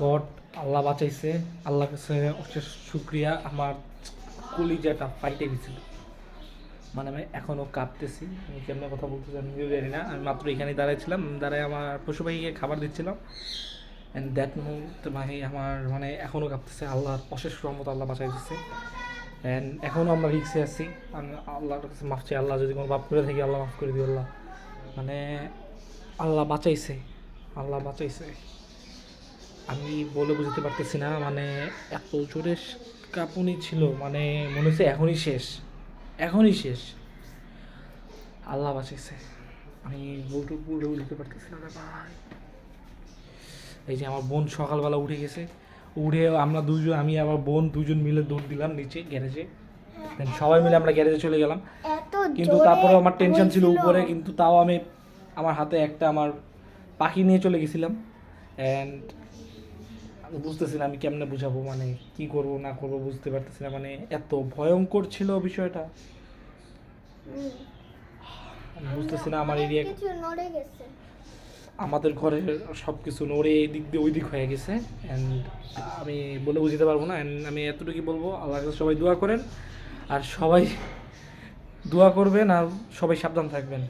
God, আল্লাহ বাঁচাইছে। আল্লাহ কাছে অশেষ শুক্রিয়া। আমার কলিজাটা ফাইটে গেছিল, মানে আমি এখনও কাঁপতেছি। আমি কেমন কথা বলতেছি আমি নিজেও জানি না। আমি মাত্র এখানেই দাঁড়াইছিলাম, দাঁড়ায় আমার পশু পাখিকে খাবার দিচ্ছিলাম। অ্যান্ড দ্যাট মুহূর্ত ভাই আমার মানে এখনও কাঁপতেছে। আল্লাহর অশেষ রহমত, আল্লাহ বাঁচাই দিচ্ছে। অ্যান্ড এখনও আমরা রিক্সে আছি। আমি আল্লাহর কাছে মাফ চাই, আল্লাহ যদি কোনো পাপ করে থাকি আল্লাহ মাফ করে দিও আল্লাহ। মানে আল্লাহ বাঁচাইছে, আল্লাহ বাঁচাইছে। আমি বলে বুঝতে পারতেছি না, মানে এত জোরে কাঁপুনি ছিল, মানে মনে হচ্ছে এখনই শেষ, এখনই শেষ। আল্লাহ বাঁচাইছে। আমি বলে বুঝতে পারতেছি না রে ভাই। এই যে আমার বোন সকালবেলা উঠে গেছে, উঠে আমরা দুজন, আমি আবার বোন দুজন মিলে দৌড় দিলাম নিচে গ্যারেজে। দেন সবাই মিলে আমরা গ্যারেজে চলে গেলাম। কিন্তু তারপরেও আমার টেনশন ছিল উপরে, কিন্তু তাও আমি আমার হাতে একটা আমার পাখি নিয়ে চলে গেছিলাম। অ্যান্ড আমি বুঝতেছি না আমি কেমনে বুঝাবো, মানে কি করব না করব বুঝতে পারতেছি না। মানে এত ভয়ঙ্কর ছিল বিষয়টা, আমি বুঝতেছি না। আমার এরিয়া, আমাদের ঘরের সব কিছু নড়ে এদিক দিয়ে ওই দিক হয়ে গেছে। অ্যান্ড আমি বলে বুঝতে পারবো না। অ্যান্ড আমি এতটুকুই বলবো, আল্লাহর কাছে সবাই দোয়া করেন, আর সবাই দোয়া করবেন, আর সবাই সাবধান থাকবেন।